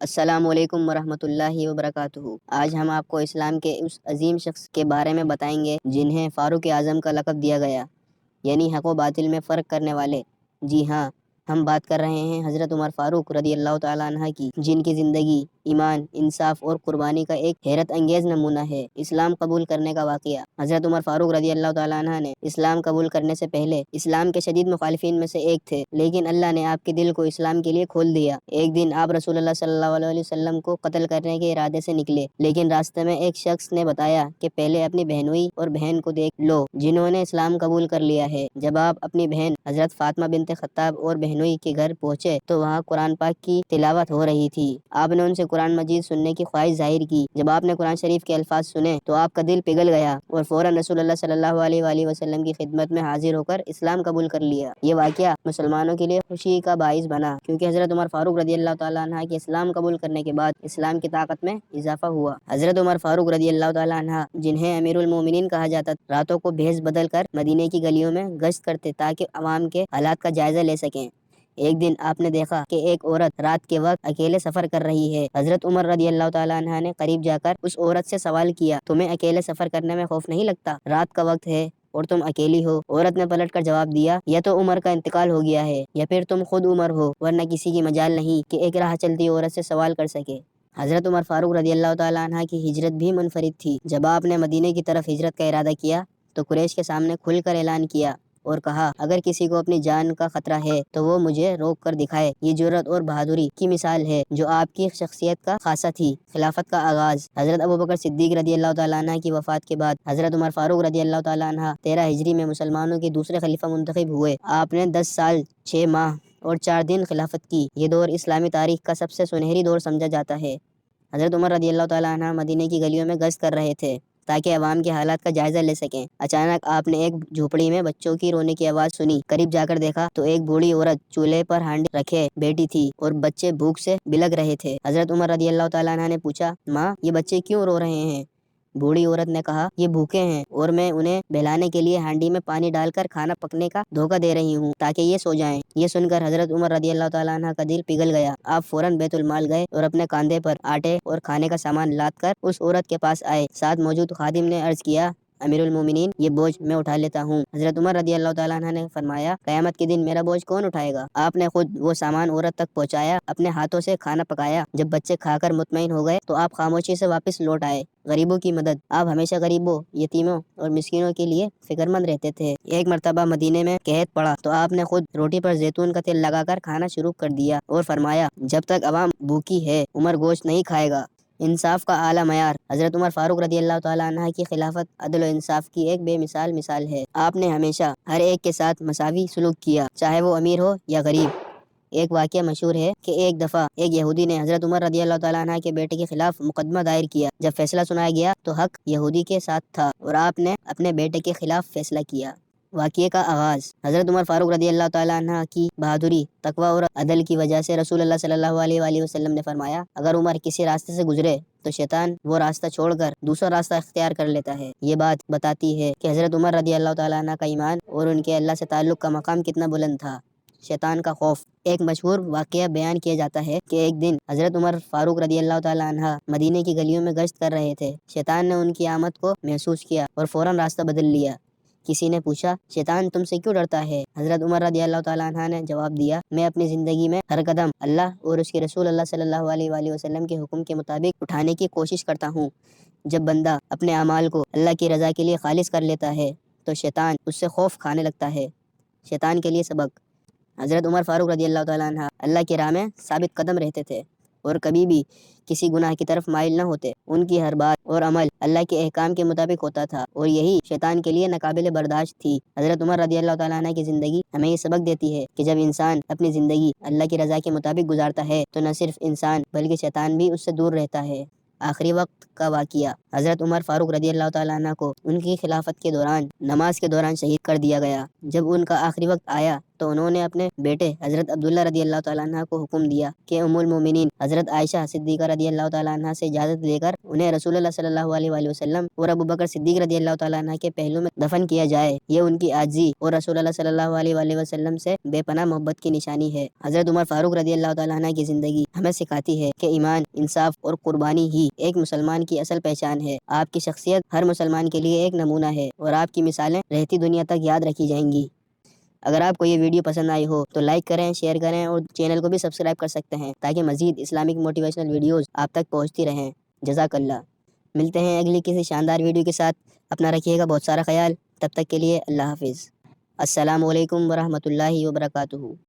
السلام علیکم ورحمۃ اللہ وبرکاتہ۔ آج ہم آپ کو اسلام کے اس عظیم شخص کے بارے میں بتائیں گے جنہیں فاروق اعظم کا لقب دیا گیا، یعنی حق و باطل میں فرق کرنے والے۔ جی ہاں، ہم بات کر رہے ہیں حضرت عمر فاروق رضی اللہ تعالیٰ عنہ کی، جن کی زندگی ایمان، انصاف اور قربانی کا ایک حیرت انگیز نمونہ ہے۔ اسلام قبول کرنے کا واقعہ۔ حضرت عمر فاروق رضی اللہ تعالیٰ عنہ نے اسلام قبول کرنے سے پہلے اسلام کے شدید مخالفین میں سے ایک تھے، لیکن اللہ نے آپ کے دل کو اسلام کے لیے کھول دیا۔ ایک دن آپ رسول اللہ صلی اللہ علیہ وسلم کو قتل کرنے کے ارادے سے نکلے، لیکن راستے میں ایک شخص نے بتایا کہ پہلے اپنی بہنوئی اور بہن کو دیکھ لو جنہوں نے اسلام قبول کر لیا ہے۔ جب آپ اپنی بہن حضرت فاطمہ بنت خطاب اور بہنوئی کے گھر پہنچے تو وہاں قرآن پاک کی تلاوت ہو رہی تھی۔ آپ نے ان سے قرآن مجید سننے کی خواہش ظاہر کی۔ جب آپ نے قرآن شریف کے الفاظ سنے تو آپ کا دل پگھل گیا اور فوراً رسول اللہ صلی اللہ علیہ وآلہ وسلم کی خدمت میں حاضر ہو کر اسلام قبول کر لیا۔ یہ واقعہ مسلمانوں کے لیے خوشی کا باعث بنا، کیونکہ حضرت عمر فاروق رضی اللہ تعالیٰ عنہ کے اسلام قبول کرنے کے بعد اسلام کی طاقت میں اضافہ ہوا۔ حضرت عمر فاروق رضی اللہ تعالیٰ عنہ، جنہیں امیر المومنین کہا جاتا، راتوں کو بھیس بدل کر مدینے کی گلیوں میں گشت کرتے تاکہ عوام کے حالات کا جائزہ لے سکیں۔ ایک دن آپ نے دیکھا کہ ایک عورت رات کے وقت اکیلے سفر کر رہی ہے۔ حضرت عمر رضی اللہ تعالیٰ عنہ نے قریب جا کر اس عورت سے سوال کیا، تمہیں اکیلے سفر کرنے میں خوف نہیں لگتا؟ رات کا وقت ہے اور تم اکیلی ہو۔ عورت نے پلٹ کر جواب دیا، یا تو عمر کا انتقال ہو گیا ہے یا پھر تم خود عمر ہو، ورنہ کسی کی مجال نہیں کہ ایک راہ چلتی عورت سے سوال کر سکے۔ حضرت عمر فاروق رضی اللہ تعالیٰ عنہ کی ہجرت بھی منفرد تھی۔ جب آپ نے مدینے کی طرف ہجرت کا ارادہ کیا تو قریش کے سامنے کھل کر اعلان کیا اور کہا، اگر کسی کو اپنی جان کا خطرہ ہے تو وہ مجھے روک کر دکھائے۔ یہ جرأت اور بہادری کی مثال ہے جو آپ کی شخصیت کا خاصہ تھی۔ خلافت کا آغاز۔ حضرت ابوبکر صدیق رضی اللہ تعالیٰ عنہ کی وفات کے بعد حضرت عمر فاروق رضی اللہ تعالیٰ عنہ 13 ہجری میں مسلمانوں کے دوسرے خلیفہ منتخب ہوئے۔ آپ نے 10 سال 6 ماہ اور 4 دن خلافت کی۔ یہ دور اسلامی تاریخ کا سب سے سنہری دور سمجھا جاتا ہے۔ حضرت عمر رضی اللہ تعالیٰ عنہ مدینے کی گلیوں میں گشت کر رہے تھے تاکہ عوام کے حالات کا جائزہ لے سکیں۔ اچانک آپ نے ایک جھوپڑی میں بچوں کی رونے کی آواز سنی۔ قریب جا کر دیکھا تو ایک بوڑھی عورت چولہے پر ہانڈی رکھے بیٹھی تھی اور بچے بھوک سے بلگ رہے تھے۔ حضرت عمر رضی اللہ تعالیٰ عنہ نے پوچھا، ماں، یہ بچے کیوں رو رہے ہیں؟ بوڑھی عورت نے کہا، یہ بھوکے ہیں اور میں انہیں بہلانے کے لیے ہانڈی میں پانی ڈال کر کھانا پکنے کا دھوکہ دے رہی ہوں تاکہ یہ سو جائیں۔ یہ سن کر حضرت عمر رضی اللہ تعالیٰ عنہ کا دل پگھل گیا۔ آپ فوراً بیت المال گئے اور اپنے کاندھے پر آٹے اور کھانے کا سامان لاد کر اس عورت کے پاس آئے۔ ساتھ موجود خادم نے عرض کیا، امیر المومنین، یہ بوجھ میں اٹھا لیتا ہوں۔ حضرت عمر رضی اللہ تعالیٰ عنہ نے فرمایا، قیامت کے دن میرا بوجھ کون اٹھائے گا؟ آپ نے خود وہ سامان عورت تک پہنچایا، اپنے ہاتھوں سے کھانا پکایا۔ جب بچے کھا کر مطمئن ہو گئے تو آپ خاموشی سے واپس لوٹ آئے۔ غریبوں کی مدد۔ آپ ہمیشہ غریبوں، یتیموں اور مسکینوں کے لیے فکر مند رہتے تھے۔ ایک مرتبہ مدینے میں قحط پڑا تو آپ نے خود روٹی پر زیتون کا تیل لگا کر کھانا شروع کر دیا اور فرمایا، جب تک عوام بھوکی ہے عمر گوشت نہیں کھائے گا۔ انصاف کا اعلیٰ معیار۔ حضرت عمر فاروق رضی اللہ تعالیٰ عنہ کی خلافت عدل و انصاف کی ایک بے مثال ہے۔ آپ نے ہمیشہ ہر ایک کے ساتھ مساوی سلوک کیا، چاہے وہ امیر ہو یا غریب۔ ایک واقعہ مشہور ہے کہ ایک دفعہ ایک یہودی نے حضرت عمر رضی اللہ تعالیٰ عنہ کے بیٹے کے خلاف مقدمہ دائر کیا۔ جب فیصلہ سنایا گیا تو حق یہودی کے ساتھ تھا اور آپ نے اپنے بیٹے کے خلاف فیصلہ کیا۔ واقعے کا آغاز۔ حضرت عمر فاروق رضی اللہ تعالیٰ عنہ کی بہادری، تقوی اور عدل کی وجہ سے رسول اللہ صلی اللہ علیہ وآلہ وسلم نے فرمایا، اگر عمر کسی راستے سے گزرے تو شیطان وہ راستہ چھوڑ کر دوسرا راستہ اختیار کر لیتا ہے۔ یہ بات بتاتی ہے کہ حضرت عمر رضی اللہ تعالیٰ عنہ کا ایمان اور ان کے اللہ سے تعلق کا مقام کتنا بلند تھا۔ شیطان کا خوف۔ ایک مشہور واقعہ بیان کیا جاتا ہے کہ ایک دن حضرت عمر فاروق رضی اللہ تعالیٰ عنہ مدینے کی گلیوں میں گشت کر رہے تھے۔ شیطان نے ان کی آمد کو محسوس کیا اور فوراً راستہ بدل لیا۔ کسی نے پوچھا، شیطان تم سے کیوں ڈرتا ہے؟ حضرت عمر رضی اللہ تعالیٰ عنہ نے جواب دیا، میں اپنی زندگی میں ہر قدم اللہ اور اس کے رسول اللہ صلی اللہ علیہ وآلہ وسلم کے حکم کے مطابق اٹھانے کی کوشش کرتا ہوں۔ جب بندہ اپنے اعمال کو اللہ کی رضا کے لیے خالص کر لیتا ہے تو شیطان اس سے خوف کھانے لگتا ہے۔ شیطان کے لیے سبق۔ حضرت عمر فاروق رضی اللہ تعالیٰ عنہ اللہ کی راہ میں ثابت قدم رہتے تھے اور کبھی بھی کسی گناہ کی طرف مائل نہ ہوتے۔ ان کی ہر بات اور عمل اللہ کے احکام کے مطابق ہوتا تھا اور یہی شیطان کے لیے ناقابل برداشت تھی۔ حضرت عمر رضی اللہ تعالیٰ عنہ کی زندگی ہمیں یہ سبق دیتی ہے کہ جب انسان اپنی زندگی اللہ کی رضا کے مطابق گزارتا ہے تو نہ صرف انسان بلکہ شیطان بھی اس سے دور رہتا ہے۔ آخری وقت کا واقعہ۔ حضرت عمر فاروق رضی اللہ تعالیٰ عنہ کو ان کی خلافت کے دوران نماز کے دوران شہید کر دیا گیا۔ جب ان کا آخری وقت آیا تو انہوں نے اپنے بیٹے حضرت عبداللہ رضی اللہ تعالیٰ عنہ کو حکم دیا کہ ام المومنین حضرت عائشہ صدیقہ رضی اللہ تعالیٰ عنہ سے اجازت لے کر انہیں رسول اللہ صلی اللہ علیہ وآلہ وسلم اور ابو بکر صدیق رضی اللہ تعالیٰ عنہ کے پہلو میں دفن کیا جائے۔ یہ ان کی عاجزی اور رسول اللہ صلی اللہ علیہ وآلہ وسلم سے بے پناہ محبت کی نشانی ہے۔ حضرت عمر فاروق رضی اللہ تعالیٰ عنہ کی زندگی ہمیں سکھاتی ہے کہ ایمان، انصاف اور قربانی ہی ایک مسلمان کی اصل پہچان ہے۔ آپ کی شخصیت ہر مسلمان کے لیے ایک نمونہ ہے اور آپ کی مثالیں رہتی دنیا تک یاد رکھی جائیں گی۔ اگر آپ کو یہ ویڈیو پسند آئی ہو تو لائک کریں، شیئر کریں اور چینل کو بھی سبسکرائب کر سکتے ہیں تاکہ مزید اسلامک موٹیویشنل ویڈیوز آپ تک پہنچتی رہیں۔ جزاک اللہ۔ ملتے ہیں اگلی کسی شاندار ویڈیو کے ساتھ۔ اپنا رکھیے گا بہت سارا خیال۔ تب تک کے لیے اللہ حافظ۔ السلام علیکم ورحمۃ اللہ وبرکاتہ۔